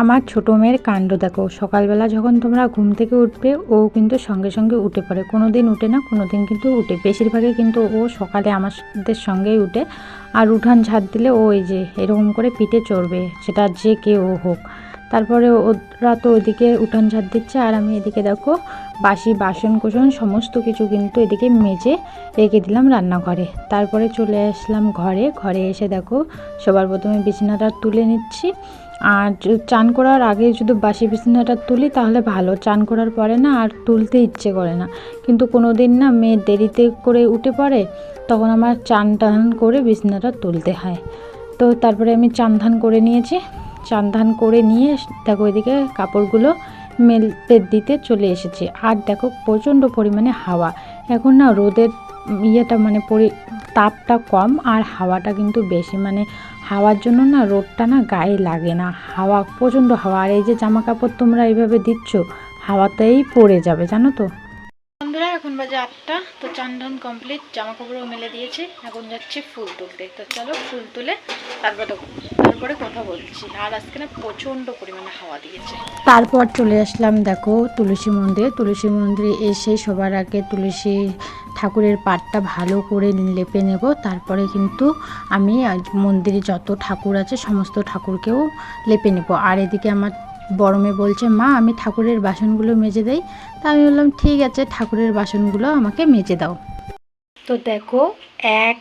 আমার ছোটো মেয়ের কাণ্ড দেখো, সকালবেলা যখন তোমরা ঘুম থেকে উঠবে ও কিন্তু সঙ্গে সঙ্গে উঠে পড়ে। কোনো দিন উঠে না, কোনো দিন কিন্তু উঠে, বেশিরভাগই কিন্তু ও সকালে আমাদের সঙ্গেই উঠে। আর উঠান ঝাড় দিলে ও এই যে এরকম করে পিঠে চড়বে, সেটা যে কেউ হোক। তারপরে ওরা তো ওইদিকে উঠান ঝাড় দিচ্ছে, আর আমি এদিকে দেখো বাসি বাসন কোসন সমস্ত কিছু কিন্তু এদিকে মেজে রেখে দিলাম রান্নাঘরে। তারপরে চলে আসলাম ঘরে এসে দেখো সবার প্রথমে বিছানাটা তুলে নিচ্ছি। আর চান করার আগে যদি বাসি বিছানাটা তুলি তাহলে ভালো, চান করার পরে না আর তুলতে ইচ্ছে করে না। কিন্তু কোনো দিন না মেয়ে দেরিতে করে উঠে পড়ে, তখন আমার চান টান করে বিছানাটা তুলতে হয়। তো তারপরে আমি চান ধান করে নিয়েছি। চান ধান করে নিয়ে দেখো এদিকে কাপড়গুলো মেলতে দিতে চলে এসেছি। আর দেখো প্রচণ্ড পরিমাণে হাওয়া, এখন না রোদের ইয়েটা মানে তাপটা কম আর হাওয়াটা কিন্তু বেশি, মানে হাওয়ার জন্য না রোদটা না গায়ে লাগে না, হাওয়া প্রচণ্ড হাওয়া। আর এই যে জামা কাপড় তোমরা এইভাবে দিচ্ছ হাওয়াতেই পড়ে যাবে, জানো তো বন্ধুরা। এখন বাজে 8টা, তো চান ধান কমপ্লিট, জামা কাপড়ও মেলে দিয়েছি, এখন যাচ্ছি ফুল তুলতে। তো চলো ফুল তুলে তারপরে কথা বলছি। আর আজকে না প্রচণ্ড পরিমাণে হাওয়া দিয়েছে। তারপর চলে আসলাম দেখো তুলসী মন্দিরে এসে সবার আগে তুলসী ঠাকুরের পাটটা ভালো করে লেপে নেব। তারপরে কিন্তু আমি মন্দিরে যত ঠাকুর আছে সমস্ত ঠাকুরকেও লেপে নেব। আর এদিকে আমার বড় মেয়ে বলছে, মা আমি ঠাকুরের বাসনগুলো মেজে দেই। তা আমি বললাম ঠিক আছে, ঠাকুরের বাসনগুলো আমাকে মেজে দাও। তো দেখো এক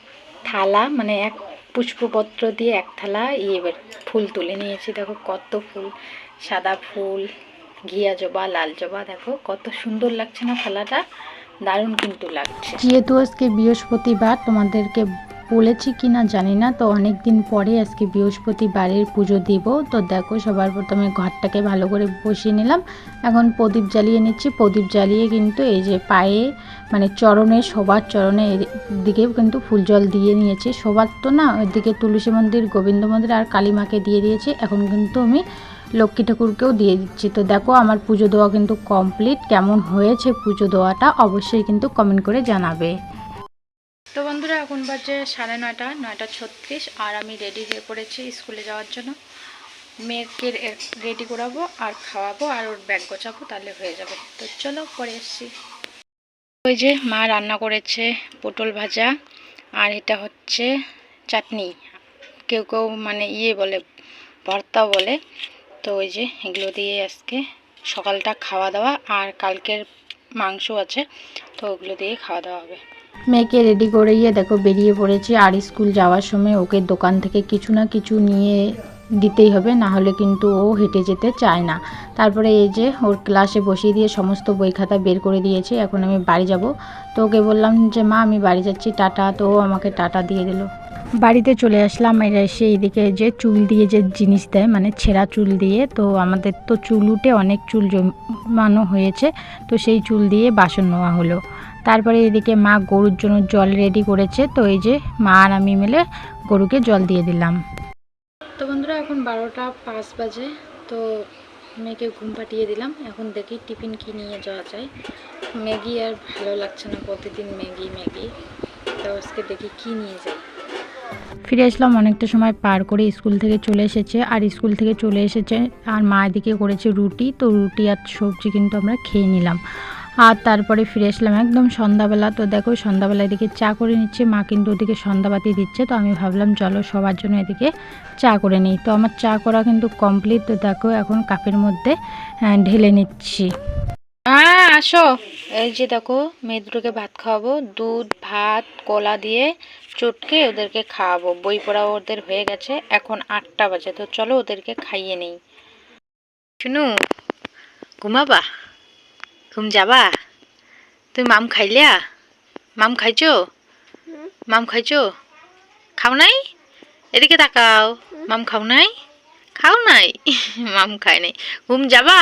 থালা মানে এক পুষ্পপত্র দিয়ে এক থালা এবার ফুল তুলে নিয়েছি। দেখো কত ফুল, সাদা ফুল, ঘিয়া জবা, লাল জবা, দেখো কত সুন্দর লাগছে না থালাটা, দারুণ কিন্তু লাগছে। যেহেতু আজকে বৃহস্পতিবার, তোমাদেরকে বলেছি কি না জানি না, তো অনেক দিন পরে আজকে বৃহস্পতিবারের পুজো দিব। তো দেখো সবার প্রথমে ঘরটাকে ভালো করে বসিয়ে নিলাম। এখন প্রদীপ জ্বালিয়ে নিচ্ছি। প্রদীপ জ্বালিয়ে কিন্তু এই যে পায়ে মানে চরণে, সবার চরণে দিকেও কিন্তু ফুল জল দিয়ে নিয়েছি। সবার তো না, ওইদিকে তুলসী মন্দির, গোবিন্দ মন্দির আর কালী মাকে দিয়ে দিয়েছি। এখন কিন্তু আমি লক্ষ্মী ঠাকুরকেও দিয়ে দিচ্ছি। তো দেখো আমার পুজো দেওয়া কিন্তু কমপ্লিট। কেমন হয়েছে পুজো দেওয়াটা অবশ্যই কিন্তু কমেন্ট করে জানাবে। তো বন্ধুরা এখন বাজে 9:30, 9:36, আর আমি রেডি হয়ে পড়েছি স্কুলে যাওয়ার জন্য। মেয়েকে রেডি করাবো আর খাওয়াবো আর ওর ব্যাগ গোছাবো, তাহলে হয়ে যাবে। তো চলো পরে এসছি। ওই যে মা রান্না করেছে পটল ভাজা, আর এটা হচ্ছে চাটনি, কেউ কেউ মানে বলে ভর্তা বলে। তো ওই যে এগুলো দিয়ে আজকে সকালটা খাওয়া দাওয়া, আর কালকের মাংস আছে, তো ওগুলো দিয়ে খাওয়া দাওয়া হবে। মেয়েকে রেডি করিয়ে দেখো বেরিয়ে পড়েছি। আর স্কুল যাওয়ার সময় ওকে দোকান থেকে কিছু না কিছু নিয়ে দিতেই হবে, না হলে কিন্তু ও হেঁটে যেতে চায় না। তারপরে এই যে ওর ক্লাসে বসিয়ে দিয়ে সমস্ত বই খাতা বের করে দিয়েছে। এখন আমি বাড়ি যাব। তো ওকে বললাম যে মা আমি বাড়ি যাচ্ছি, টাটা। তো ও আমাকে টাটা দিয়ে দিল। বাড়িতে চলে আসলাম। এরা এসে এইদিকে যে চুল দিয়ে যে জিনিস দেয়, মানে ছেঁড়া চুল দিয়ে, তো আমাদের তো চুল উঠে অনেক চুল জমানো হয়েছে, তো সেই চুল দিয়ে বাসন নেওয়া হলো। তারপরে এদিকে মা গরুর জন্য জল রেডি করেছে। তো এই যে মা আর আমি মিলে গরুকে জল দিয়ে দিলাম। তো বন্ধুরা এখন 12:05 বাজে। তো মেয়েকে ঘুম পাঠিয়ে দিলাম। এখন দেখি টিফিন কি নিয়ে যাওয়া যায়। ম্যাগি আর ভালো লাগছে না, প্রতিদিন ম্যাগি। তো আজকে দেখি কি নিয়ে যাই। ফিরে আসলাম অনেকটা সময় পার করে, স্কুল থেকে চলে এসেছে। আর মা এদিকে করেছে রুটি। তো রুটি আর সবজি কিন্তু আমরা খেয়ে নিলাম। আর তারপরে ফিরে আসলাম একদম সন্ধ্যাবেলা। তো দেখো সন্ধ্যাবেলা এদিকে চা করে নিচ্ছে মা, কিন্তু ওদিকে সন্ধ্যাবাতি দিচ্ছে। তো আমি ভাবলাম চলো সবার জন্য এদিকে চা করে নিই। তো আমার চা করা কিন্তু কমপ্লিট। তো দেখো এখন কাপের মধ্যে ঢেলে নিচ্ছি। আসো, এই যে দেখো মেয়ে দুটোকে ভাত খাওয়াবো, দুধ ভাত কলা দিয়ে চটকে ওদেরকে খাওয়াবো। বই পড়া ওদের হয়ে গেছে, এখন 8টা বাজে। তো চলো ওদেরকে খাইয়ে নেই। শুনু, ঘুমাবা? ঘুম যাবা? তুমি মাম খাইলা? মাম খাইছো? খাও নাই? এদিকে তাকাও। মাম খাও নাই? মাম খায় নাই। ঘুম যাবা?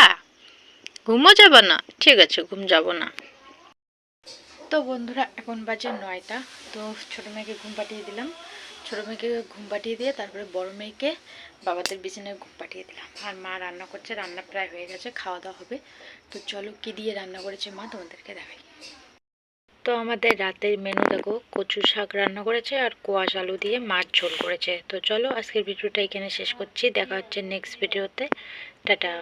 ঘুমও যাবা না? ঠিক আছে, ঘুম যাব না। তো বন্ধুরা এখন বাজে 9টা। তো ছোটো মেয়েকে ঘুম পাঠিয়ে দিলাম। ছোটো মেয়েকে ঘুম পাঠিয়ে দিয়ে তারপরে বড় মেয়েকে বাবাদের বিছানায় ঘুম পাঠিয়ে দিলাম। আর মা রান্না করছে, রান্না প্রায় হয়ে গেছে, খাওয়া দাওয়া হবে। তো চলো কি দিয়ে রান্না করেছে মা তোমাদেরকে দেখাই। তো আমাদের রাতের মেনু দেখো, কচু শাক রান্না করেছে আর কোয়াশ আলু দিয়ে মাছ ঝোল করেছে। তো চলো আজকের ভিডিওটা এখানে শেষ করছি, দেখা হচ্ছে নেক্সট ভিডিওতে। টাটা।